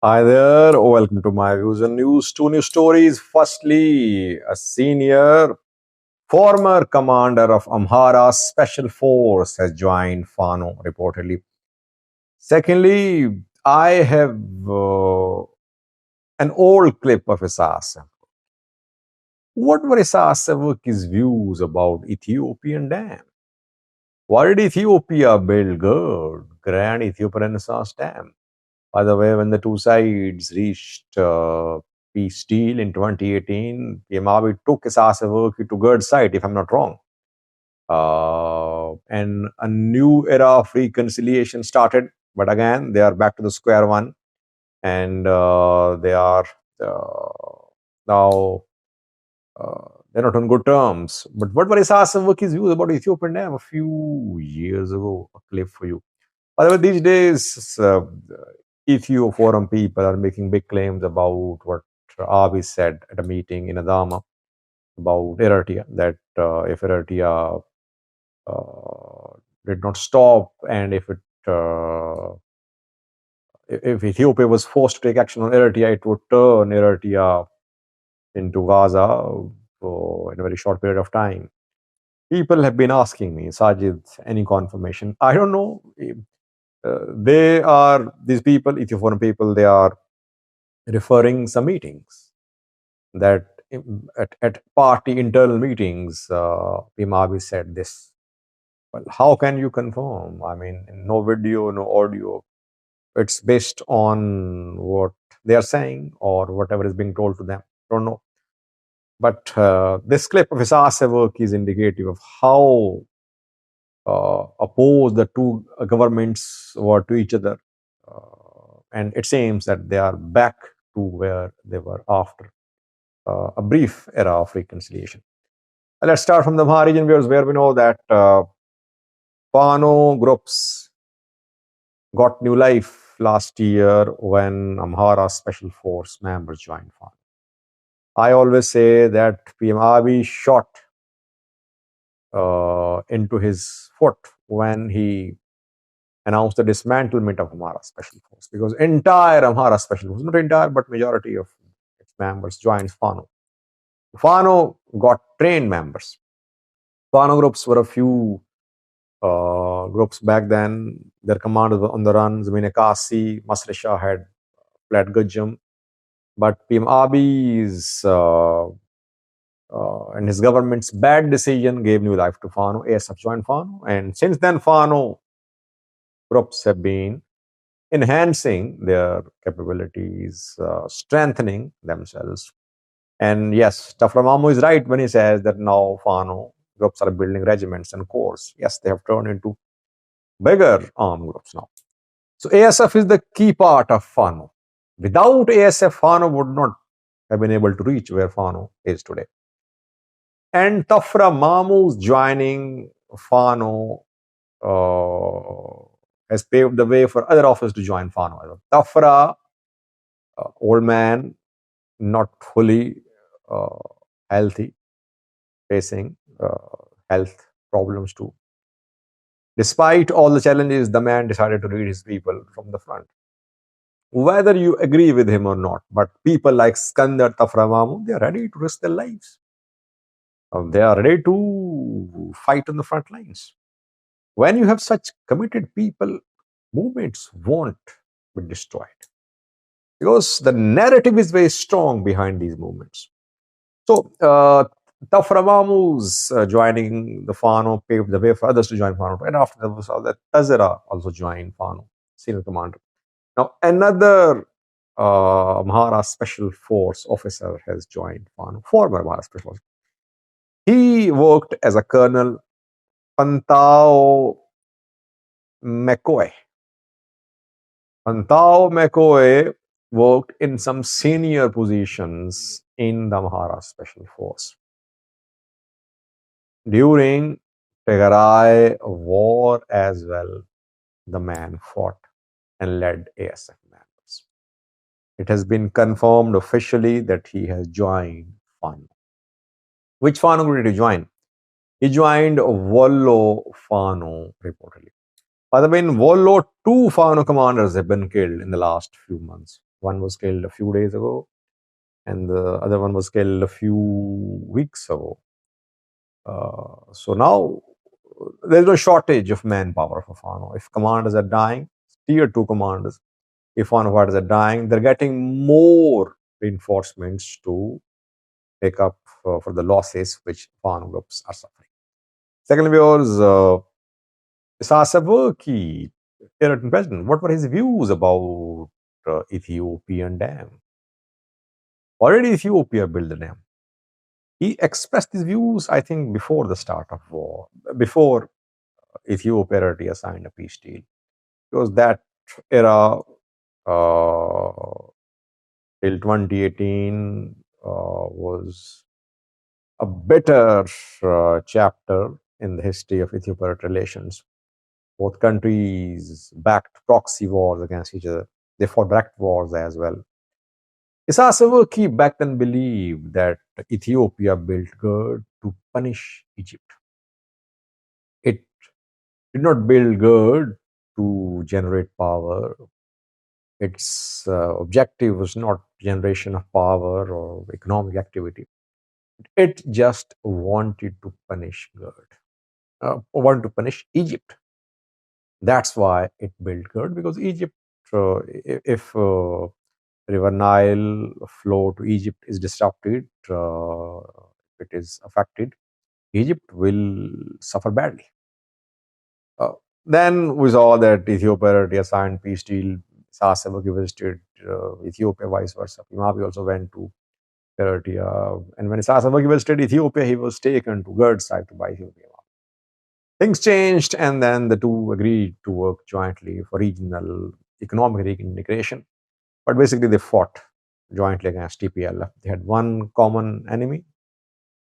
Hi there, welcome to my views and news. Two news stories. Firstly, a senior former commander of Amhara Special Force has joined Fano, reportedly. Secondly, I have an old clip of Isas. What were Isas's views about Ethiopian dam? Why did Ethiopia build good, Grand Ethiopian Renaissance Dam? By the way, when the two sides reached peace deal in 2018, PM Abiy took Issaseverki to good side, if I'm not wrong. And a new era of reconciliation started. But again, they are back to the square one. And they are now, they're not on good terms. But what were Issaseverki's views about Ethiopian dam a few years ago? A clip for you. By the way, these days, Ethio Forum people are making big claims about what Abiy said at a meeting in Adama about Eritrea, that if Eritrea did not stop and if Ethiopia was forced to take action on Eritrea, it would turn Eritrea into Gaza in a very short period of time. People have been asking me, Sajid, any confirmation? I don't know. These people, Ethiopian people, they are referring some meetings that at party internal meetings, Pimabi said this. Well, how can you confirm? I mean, no video, no audio. It's based on what they are saying or whatever is being told to them. Don't know. But this clip of Isasa work is indicative of how opposed the two governments were to each other. And it seems that they are back to where they were after a brief era of reconciliation. Let's start from the Amhara region, where we know that Fano groups got new life last year when Amhara Special Force members joined Fano. I always say that PM Abiy shot into his foot when he announced the dismantlement of Amhara Special Force, because entire Amhara Special Force, not entire, but majority of its members joined Fano. Fano got trained members. Fano groups were a few groups back then. Their commanders were on the run. Zamine Kasi, Masri Shah had fled Gujam. But PM Abiy's and his government's bad decision gave new life to Fano. ASF joined Fano. And since then, Fano groups have been enhancing their capabilities, strengthening themselves. And yes, Taframamu is right when he says that now Fano groups are building regiments and corps. Yes, they have turned into bigger armed groups now. So ASF is the key part of Fano. Without ASF, Fano would not have been able to reach where Fano is today. And Taframamu's joining Fano has paved the way for other officers to join Fano. Tafra, old man, not fully healthy, facing health problems too. Despite all the challenges, the man decided to lead his people from the front. Whether you agree with him or not, but people like Skandar Taframamu, they are ready to risk their lives. They are ready to fight on the front lines. When you have such committed people, movements won't be destroyed, because the narrative is very strong behind these movements. So, Taframamu's joining the Fano paved the way for others to join Fano. And after that, Tazera also joined Fano, senior commander. Now, another Amhara Special Force officer has joined Fano, former Amhara Special Force. He worked as a colonel, Pantao McCoy. Pantao McCoy worked in some senior positions in the Amhara Special Force. During Tigray war as well, the man fought and led ASF members. It has been confirmed officially that he has joined Fano. Which Fano group did he join? He joined Wollo Fano, reportedly. By the way, in Wollo, 2 Fano commanders have been killed in the last few months. One was killed a few days ago, and the other one was killed a few weeks ago. So now there's no shortage of manpower for Fano. If commanders are dying, tier 2 commanders, if Fano fighters are dying, they're getting more reinforcements to make up for the losses which Fano groups are suffering. Second was Isaias Afwerki, Eritrean president. What were his views about Ethiopian dam? Already Ethiopia built the dam. He expressed his views, I think, before the start of war, before Ethiopia Eritrea signed a peace deal. Because that era till 2018 was a better chapter in the history of Ethiopia-Eritrea relations. Both countries backed proxy wars against each other. They fought direct wars as well. Isaias Afwerki back then believed that Ethiopia built GERD to punish Egypt. It did not build GERD to generate power. Its objective was not generation of power or economic activity. It just wanted to punish GERD, wanted to punish Egypt. That's why it built GERD, because Egypt, if River Nile flow to Egypt is disrupted, if it is affected, Egypt will suffer badly. Then we saw that Ethiopia signed peace deal. Isaias Afwerki visited Ethiopia, vice versa. Imabi also went to Eritrea. And when Isaias Afwerki visited Ethiopia, he was taken to GERD's side to buy Ethiopia. Things changed, and then the two agreed to work jointly for regional economic integration. But basically, they fought jointly against TPLF. They had one common enemy.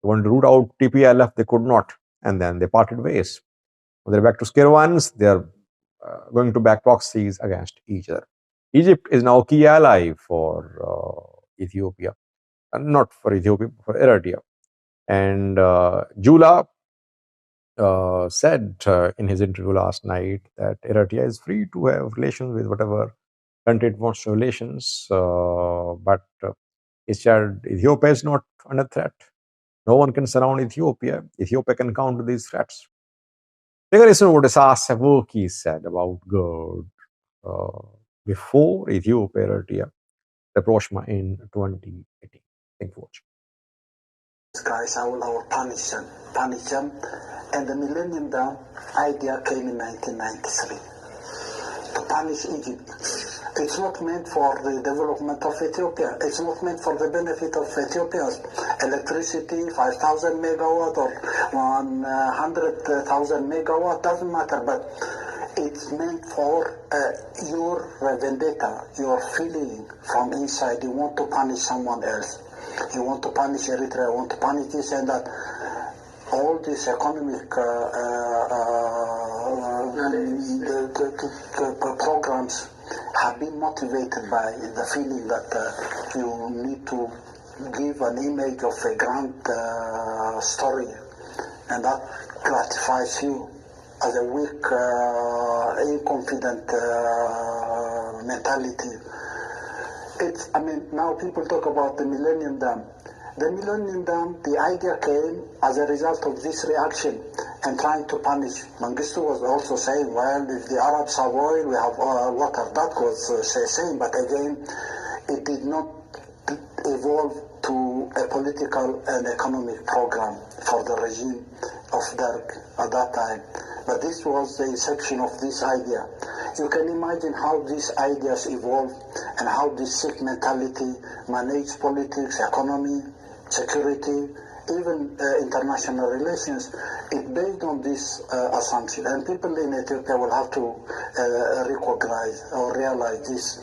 They wanted to root out TPLF. They could not. And then they parted ways. They're back to square ones. They're going to back proxies against each other. Egypt is now a key ally for Ethiopia. Not for Ethiopia, for Eritrea. And Jula said in his interview last night that Eritrea is free to have relations with whatever country it wants to relations, but he said Ethiopia is not under threat. No one can surround Ethiopia. Ethiopia can counter these threats. Take a listen to what Isaias Afwerki said about GERD before Ethiopia Eritrea rapprochement in 2018. Thank you for watching. Guys, I will punish them. And the Millennium Dam idea came in 1993 to punish Egypt. It's not meant for the development of Ethiopia. It's not meant for the benefit of Ethiopians. Electricity, 5,000 megawatt or 100,000 megawatt, doesn't matter, but it's meant for your vendetta, your feeling from inside. You want to punish someone else. You want to punish Eritrea, you want to punish this and that. All these economic programs have been motivated by the feeling that you need to give an image of a grand story, and that gratifies you as a weak, inconfident mentality. Now people talk about the Millennium Dam. The Millennium Dam, the idea came as a result of this reaction and trying to punish. Mengistu was also saying, well, if the Arabs have oil, we have water. That was saying, but again, it did not evolve to a political and economic program for the regime of Derg at that time. But this was the inception of this idea. You can imagine how these ideas evolve and how this sick mentality managed politics, economy, security, even international relations. It's based on this assumption. And people in Ethiopia will have to recognize or realize this